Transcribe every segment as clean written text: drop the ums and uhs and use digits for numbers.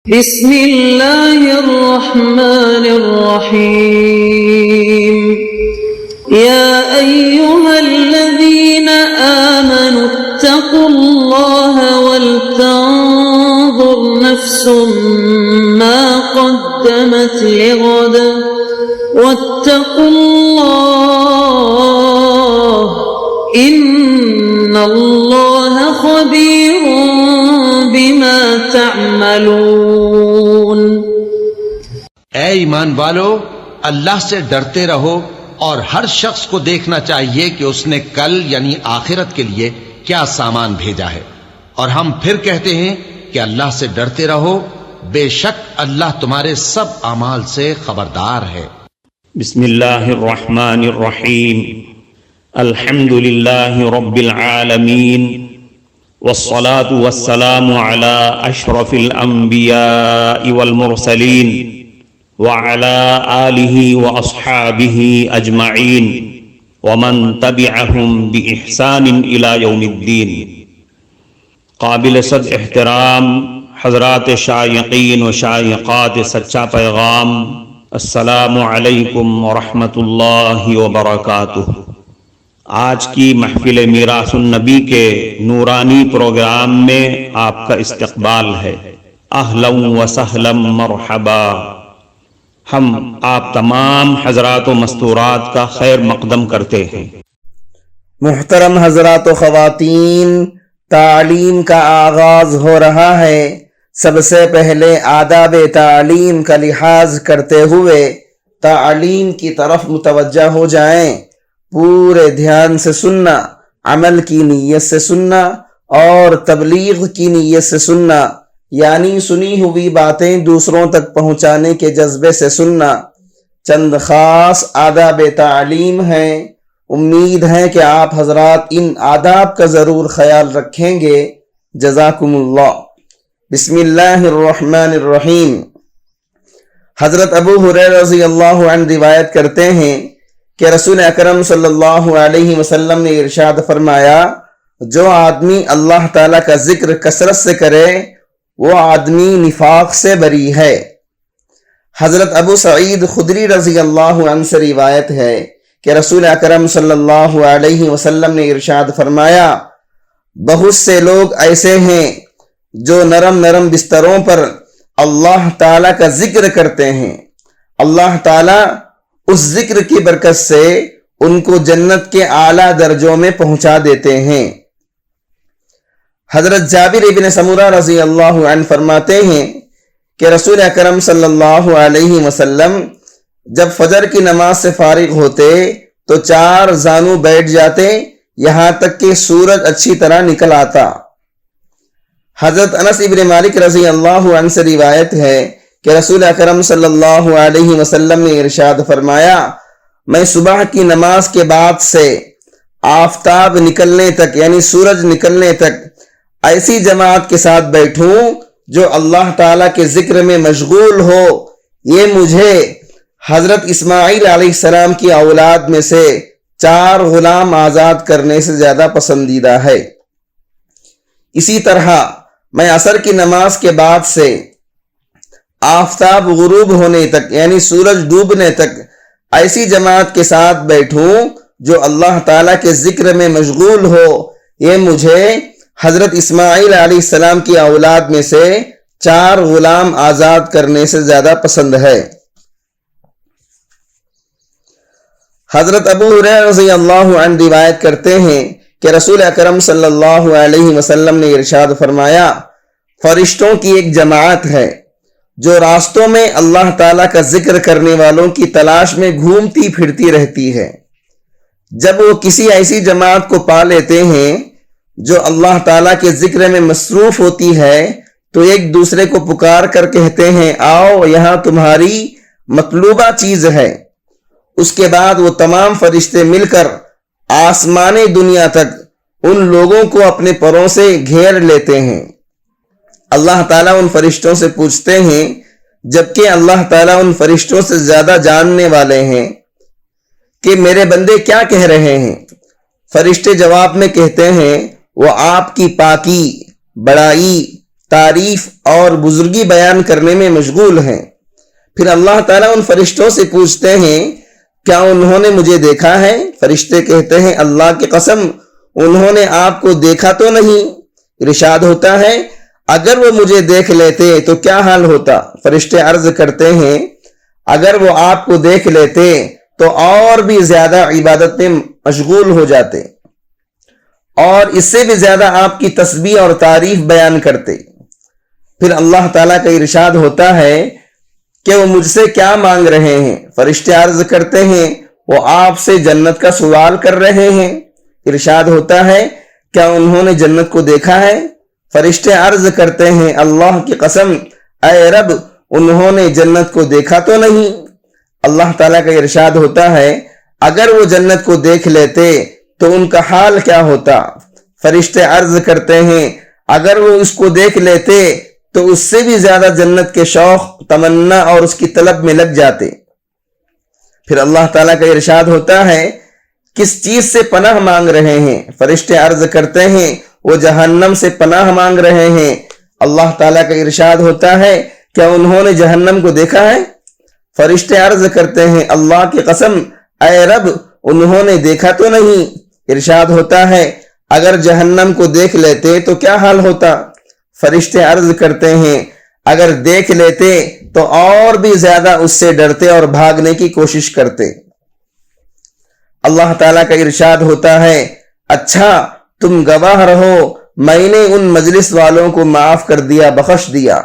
بسم اللہ الرحمن الرحیم یا ایہا الذین آمنوا اتقوا اللہ ولتنظر نفس ما قدمت لغد واتقوا اللہ ان اللہ خبیر بما تعملون۔ اے ایمان والو، اللہ سے ڈرتے رہو اور ہر شخص کو دیکھنا چاہیے کہ اس نے کل یعنی آخرت کے لیے کیا سامان بھیجا ہے، اور ہم پھر کہتے ہیں کہ اللہ سے ڈرتے رہو، بے شک اللہ تمہارے سب اعمال سے خبردار ہے۔ بسم اللہ الرحمن الرحیم، الحمد للہ رب العالمین، والصلاة والسلام على اشرف الانبیاء والمرسلین وعلى آلہ واصحابہ اجمعین ومن تبعہم بإحسان الى یوم الدین۔ قابل صد احترام حضرات شائقین و شائقات سچا پیغام، السلام علیکم ورحمۃ اللہ وبرکاتہ۔ آج کی محفل میراث النبی کے نورانی پروگرام میں آپ کا استقبال ہے۔ اہلا و سہلا مرحبا۔ ہم آپ تمام حضرات و مستورات کا خیر مقدم کرتے ہیں۔ محترم حضرات و خواتین، تعلیم کا آغاز ہو رہا ہے۔ سب سے پہلے آداب تعلیم کا لحاظ کرتے ہوئے تعلیم کی طرف متوجہ ہو جائیں۔ پورے دھیان سے سننا، عمل کی نیت سے سننا اور تبلیغ کی نیت سے سننا، یعنی سنی ہوئی باتیں دوسروں تک پہنچانے کے جذبے سے سننا۔ چند خاص آداب تعلیم ہیں، امید ہے کہ آپ حضرات ان آداب کا ضرور خیال رکھیں گے۔ جزاکم اللہ۔ بسم اللہ الرحمن الرحیم۔ حضرت ابو ہریرہ رضی اللہ عنہ روایت کرتے ہیں کہ رسول اکرم صلی اللہ علیہ وسلم نے ارشاد فرمایا، جو آدمی اللہ تعالیٰ کا ذکر کثرت سے کرے وہ آدمی نفاق سے بری ہے۔ حضرت ابو سعید خدری رضی اللہ عنہ سے روایت ہے کہ رسول اکرم صلی اللہ علیہ وسلم نے ارشاد فرمایا، بہت سے لوگ ایسے ہیں جو نرم نرم بستروں پر اللہ تعالیٰ کا ذکر کرتے ہیں، اللہ تعالیٰ اس ذکر کی برکت سے ان کو جنت کے اعلیٰ درجوں میں پہنچا دیتے ہیں۔ حضرت جابر ابن سمرہ رضی اللہ عنہ فرماتے ہیں کہ رسول اکرم صلی اللہ علیہ وسلم جب فجر کی نماز سے فارغ ہوتے تو 4 زانو بیٹھ جاتے یہاں تک کہ سورج اچھی طرح نکل آتا۔ حضرت انس ابن مالک رضی اللہ عنہ سے روایت ہے کہ رسول اکرم صلی اللہ علیہ وسلم نے ارشاد فرمایا، میں صبح کی نماز کے بعد سے آفتاب نکلنے تک یعنی سورج نکلنے تک ایسی جماعت کے ساتھ بیٹھوں جو اللہ تعالیٰ کے ذکر میں مشغول ہو، یہ مجھے حضرت اسماعیل علیہ السلام کی اولاد میں سے 4 غلام آزاد کرنے سے زیادہ پسندیدہ ہے۔ اسی طرح میں عصر کی نماز کے بعد سے آفتاب غروب ہونے تک یعنی سورج ڈوبنے تک ایسی جماعت کے ساتھ بیٹھوں جو اللہ تعالیٰ کے ذکر میں مشغول ہو، یہ مجھے حضرت اسماعیل علیہ السلام کی اولاد میں سے 4 غلام آزاد کرنے سے زیادہ پسند ہے۔ حضرت ابو ہریرہ رضی اللہ عنہ روایت کرتے ہیں کہ رسول اکرم صلی اللہ علیہ وسلم نے ارشاد فرمایا، فرشتوں کی ایک جماعت ہے جو راستوں میں اللہ تعالیٰ کا ذکر کرنے والوں کی تلاش میں گھومتی پھرتی رہتی ہے۔ جب وہ کسی ایسی جماعت کو پا لیتے ہیں جو اللہ تعالیٰ کے ذکر میں مصروف ہوتی ہے تو ایک دوسرے کو پکار کر کہتے ہیں، آؤ یہاں تمہاری مطلوبہ چیز ہے۔ اس کے بعد وہ تمام فرشتے مل کر آسمان دنیا تک ان لوگوں کو اپنے پروں سے گھیر لیتے ہیں۔ اللہ تعالیٰ ان فرشتوں سے پوچھتے ہیں، جبکہ اللہ تعالیٰ ان فرشتوں سے زیادہ جاننے والے ہیں، کہ میرے بندے کیا کہہ رہے ہیں؟ فرشتے جواب میں کہتے ہیں، وہ آپ کی پاکی، بڑائی، تعریف اور بزرگی بیان کرنے میں مشغول ہیں۔ پھر اللہ تعالیٰ ان فرشتوں سے پوچھتے ہیں کیا انہوں نے مجھے دیکھا ہے؟ فرشتے کہتے ہیں اللہ کی قسم انہوں نے آپ کو دیکھا تو نہیں۔ ارشاد ہوتا ہے اگر وہ مجھے دیکھ لیتے تو کیا حال ہوتا؟ فرشتے عرض کرتے ہیں اگر وہ آپ کو دیکھ لیتے تو اور بھی زیادہ عبادت میں مشغول ہو جاتے اور اس سے بھی زیادہ آپ کی تسبیح اور تعریف بیان کرتے۔ پھر اللہ تعالیٰ کا ارشاد ہوتا ہے کہ وہ مجھ سے کیا مانگ رہے ہیں؟ فرشتے عرض کرتے ہیں وہ آپ سے جنت کا سوال کر رہے ہیں۔ ارشاد ہوتا ہے کیا انہوں نے جنت کو دیکھا ہے؟ فرشتے عرض کرتے ہیں اللہ کی قسم اے رب انہوں نے جنت کو دیکھا تو نہیں۔ اللہ تعالیٰ کا ارشاد ہوتا ہے اگر وہ جنت کو دیکھ لیتے تو ان کا حال کیا ہوتا؟ فرشتے عرض کرتے ہیں اگر وہ اس کو دیکھ لیتے تو اس سے بھی زیادہ جنت کے شوق، تمنا اور اس کی طلب میں لگ جاتے۔ پھر اللہ تعالیٰ کا ارشاد ہوتا ہے کس چیز سے پناہ مانگ رہے ہیں؟ فرشتے عرض کرتے ہیں وہ جہنم سے پناہ مانگ رہے ہیں۔ اللہ تعالیٰ کا ارشاد ہوتا ہے کیا انہوں نے جہنم کو دیکھا ہے؟ فرشتے عرض کرتے ہیں اللہ کی قسم اے رب انہوں نے دیکھا تو نہیں۔ ارشاد ہوتا ہے اگر جہنم کو دیکھ لیتے تو کیا حال ہوتا؟ فرشتے عرض کرتے ہیں اگر دیکھ لیتے تو اور بھی زیادہ اس سے ڈرتے اور بھاگنے کی کوشش کرتے۔ اللہ تعالیٰ کا ارشاد ہوتا ہے اچھا تم گواہ رہو میں نے ان مجلس والوں کو معاف کر دیا، بخش دیا۔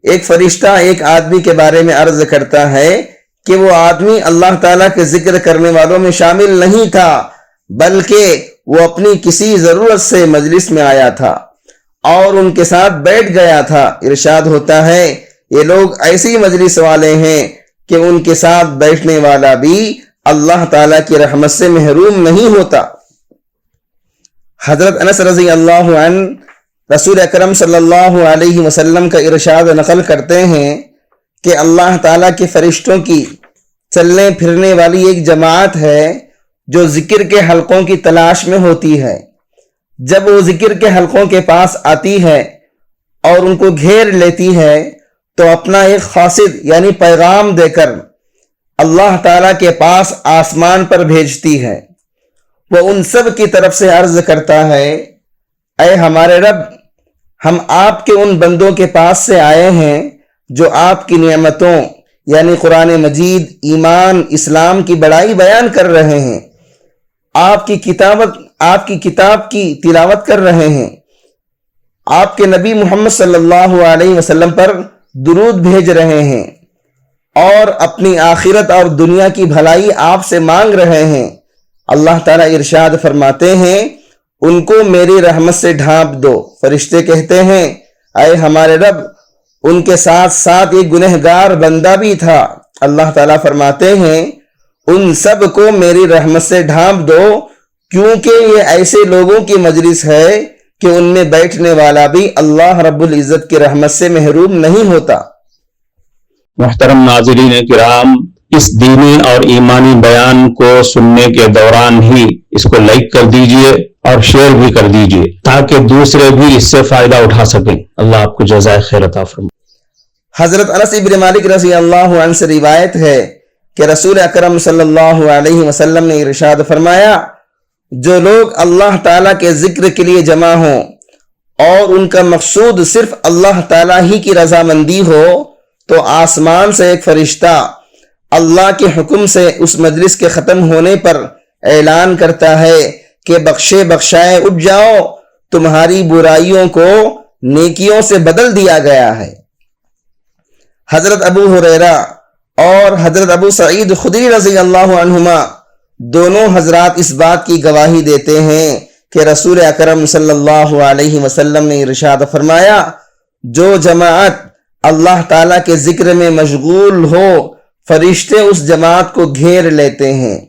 ایک فرشتہ ایک آدمی کے بارے میں عرض کرتا ہے کہ وہ آدمی اللہ تعالیٰ کے ذکر کرنے والوں میں شامل نہیں تھا بلکہ وہ اپنی کسی ضرورت سے مجلس میں آیا تھا اور ان کے ساتھ بیٹھ گیا تھا۔ ارشاد ہوتا ہے یہ لوگ ایسی مجلس والے ہیں کہ ان کے ساتھ بیٹھنے والا بھی اللہ تعالیٰ کی رحمت سے محروم نہیں ہوتا۔ حضرت انس رضی اللہ عنہ رسول اکرم صلی اللہ علیہ وسلم کا ارشاد نقل کرتے ہیں کہ اللہ تعالیٰ کے فرشتوں کی چلنے پھرنے والی ایک جماعت ہے جو ذکر کے حلقوں کی تلاش میں ہوتی ہے۔ جب وہ ذکر کے حلقوں کے پاس آتی ہے اور ان کو گھیر لیتی ہے تو اپنا ایک قاصد یعنی پیغام دے کر اللہ تعالیٰ کے پاس آسمان پر بھیجتی ہے۔ وہ ان سب کی طرف سے عرض کرتا ہے اے ہمارے رب ہم آپ کے ان بندوں کے پاس سے آئے ہیں جو آپ کی نعمتوں یعنی قرآن مجید، ایمان، اسلام کی بڑائی بیان کر رہے ہیں، آپ کی کتاب کی تلاوت کر رہے ہیں، آپ کے نبی محمد صلی اللہ علیہ وسلم پر درود بھیج رہے ہیں اور اپنی آخرت اور دنیا کی بھلائی آپ سے مانگ رہے ہیں۔ اللہ تعالیٰ ارشاد فرماتے ہیں ان کو میری رحمت سے ڈھانپ دو۔ فرشتے کہتے ہیں اے ہمارے رب ان کے ساتھ ساتھ ایک گنہگار بندہ بھی تھا۔ اللہ تعالیٰ فرماتے ہیں ان سب کو میری رحمت سے ڈھانپ دو کیونکہ یہ ایسے لوگوں کی مجلس ہے کہ ان میں بیٹھنے والا بھی اللہ رب العزت کی رحمت سے محروم نہیں ہوتا۔ محترم ناظرین کرام، اس دینی اور ایمانی بیان کو سننے کے دوران ہی اس کو لائک کر دیجئے اور شیئر بھی کر دیجئے تاکہ دوسرے بھی اس سے فائدہ اٹھا سکیں۔ اللہ آپ کو جزائے خیر عطا فرمائے۔ حضرت انس بن مالک رضی اللہ عنہ سے روایت ہے کہ رسول اکرم صلی اللہ علیہ وسلم نے ارشاد فرمایا جو لوگ اللہ تعالیٰ کے ذکر کے لیے جمع ہوں اور ان کا مقصود صرف اللہ تعالیٰ ہی کی رضامندی ہو تو آسمان سے ایک فرشتہ اللہ کے حکم سے اس مجلس کے ختم ہونے پر اعلان کرتا ہے کہ بخشے بخشائے اٹھ جاؤ، تمہاری برائیوں کو نیکیوں سے بدل دیا گیا ہے۔ حضرت ابو ہریرہ اور حضرت ابو سعید خدری رضی اللہ عنہما دونوں حضرات اس بات کی گواہی دیتے ہیں کہ رسول اکرم صلی اللہ علیہ وسلم نے ارشاد فرمایا جو جماعت اللہ تعالیٰ کے ذکر میں مشغول ہو فرشتے اس جماعت کو گھیر لیتے ہیں،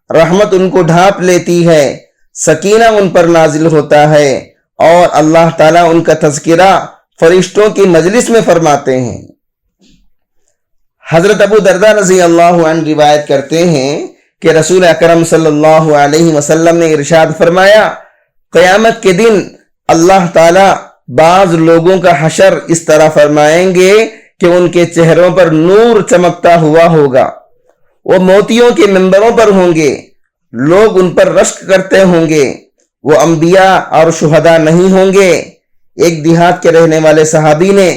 رحمت ان کو ڈھانپ لیتی ہے، سکینہ ان پر نازل ہوتا ہے اور اللہ تعالیٰ ان کا تذکرہ فرشتوں کی مجلس میں فرماتے ہیں۔ حضرت ابو درداء رضی اللہ عنہ روایت کرتے ہیں کہ رسول اکرم صلی اللہ علیہ وسلم نے ارشاد فرمایا قیامت کے دن اللہ تعالیٰ بعض لوگوں کا حشر اس طرح فرمائیں گے کہ ان کے چہروں پر نور چمکتا ہوا ہوگا، وہ موتیوں کے منبروں پر ہوں گے، لوگ ان پر رشک کرتے ہوں گے، وہ انبیاء اور شہداء نہیں ہوں گے۔ ایک دیہات کے رہنے والے صحابی نے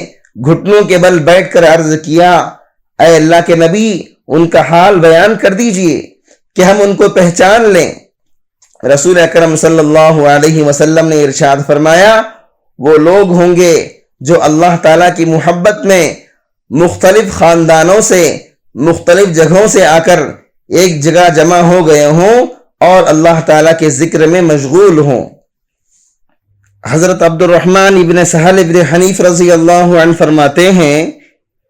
گھٹنوں کے بل بیٹھ کر عرض کیا، اے اللہ کے نبی، ان کا حال بیان کر دیجئے کہ ہم ان کو پہچان لیں۔ رسول اکرم صلی اللہ علیہ وسلم نے ارشاد فرمایا، وہ لوگ ہوں گے جو اللہ تعالیٰ کی محبت میں مختلف خاندانوں سے، مختلف جگہوں سے آ کر ایک جگہ جمع ہو گئے ہوں اور اللہ تعالیٰ کے ذکر میں مشغول ہوں۔ حضرت عبد الرحمن ابن سہل ابن حنیف رضی اللہ عنہ فرماتے ہیں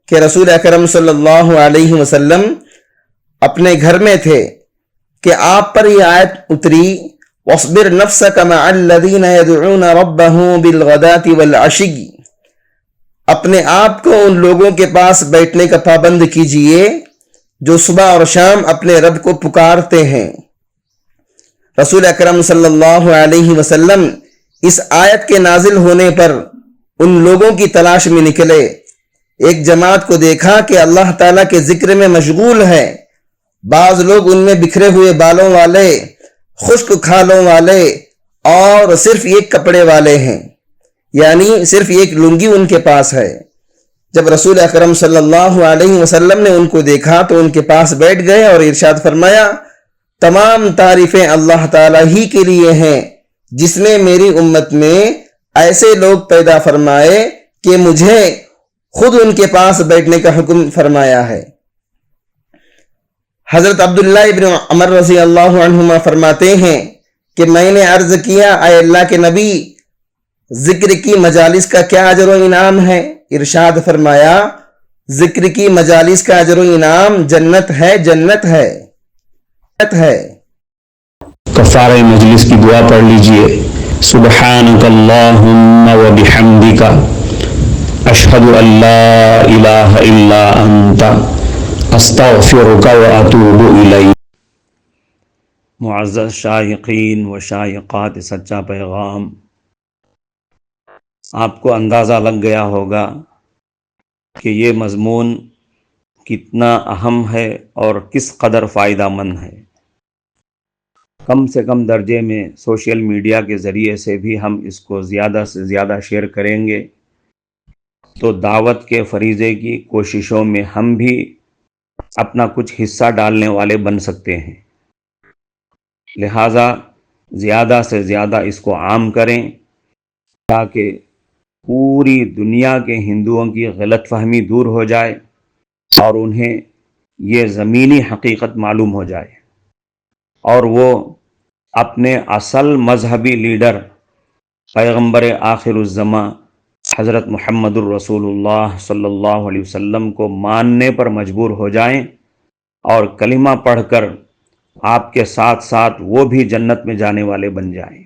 کہ رسول اکرم صلی اللہ علیہ وسلم اپنے گھر میں تھے کہ آپ پر یہ آیت اتری، وَاصْبِرْ نَفْسَكَ مَعَ الَّذِينَ يَدْعُونَ رَبَّهُمْ بِالْغَدَاةِ وَالْعَشِيِّ، اپنے آپ کو ان لوگوں کے پاس بیٹھنے کا پابند کیجئے جو صبح اور شام اپنے رب کو پکارتے ہیں۔ رسول اکرم صلی اللہ علیہ وسلم اس آیت کے نازل ہونے پر ان لوگوں کی تلاش میں نکلے، ایک جماعت کو دیکھا کہ اللہ تعالیٰ کے ذکر میں مشغول ہے، بعض لوگ ان میں بکھرے ہوئے بالوں والے، خشک کھالوں والے اور صرف ایک کپڑے والے ہیں، یعنی صرف ایک لنگی ان کے پاس ہے۔ جب رسول اکرم صلی اللہ علیہ وسلم نے ان کو دیکھا تو ان کے پاس بیٹھ گئے اور ارشاد فرمایا، تمام تعریفیں اللہ تعالیٰ ہی کے لیے ہیں جس نے میری امت میں ایسے لوگ پیدا فرمائے کہ مجھے خود ان کے پاس بیٹھنے کا حکم فرمایا ہے۔ حضرت عبداللہ ابن عمر رضی اللہ عنہما فرماتے ہیں کہ میں نے عرض کیا، اے اللہ کے نبی، ذکر کی مجالس کا کیا اجر و انعام ہے؟ ارشاد فرمایا، ذکر کی مجالس کا اجر و انعام جنت ہے، جنت ہے، جنت ہے۔ کفارہ مجلس کی دعا پڑھ لیجئے، سبحانک اللہم و بحمدک، اشہد ان لا الہ الا انت، استغفرک و اتوب الیک۔ معزز شائقین و شائقات سچا پیغام، آپ کو اندازہ لگ گیا ہوگا کہ یہ مضمون کتنا اہم ہے اور کس قدر فائدہ مند ہے۔ کم سے کم درجے میں سوشل میڈیا کے ذریعے سے بھی ہم اس کو زیادہ سے زیادہ شیئر کریں گے تو دعوت کے فریضے کی کوششوں میں ہم بھی اپنا کچھ حصہ ڈالنے والے بن سکتے ہیں۔ لہٰذا زیادہ سے زیادہ اس کو عام کریں تاکہ پوری دنیا کے ہندوؤں کی غلط فہمی دور ہو جائے اور انہیں یہ زمینی حقیقت معلوم ہو جائے اور وہ اپنے اصل مذہبی لیڈر پیغمبر آخر الزماں حضرت محمد الرسول اللہ صلی اللہ علیہ وسلم کو ماننے پر مجبور ہو جائیں اور کلمہ پڑھ کر آپ کے ساتھ ساتھ وہ بھی جنت میں جانے والے بن جائیں۔